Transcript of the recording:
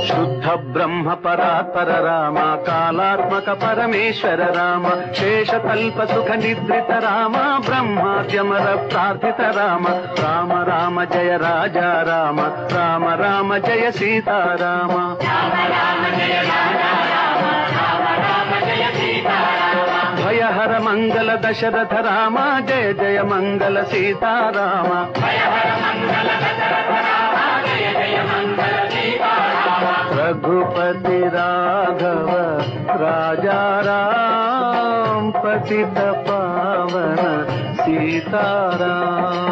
శుద్ధ బ్రహ్మ పరాత్పర రామ, కాలాత్మక పరమేశ్వర రామ, శేషకల్ప సుఖ నిద్రిత రామ, బ్రహ్మాద్యమర ప్రార్థిత రామ. రామ రామ జయ రాజా రామ, రామ రామ జయ సీతారామ. భయహర మంగళ దశరథ రామ, జయ జయ మంగళ సీతారామ. रघुपति राघव राजा राम, पतित पावन सीताराम.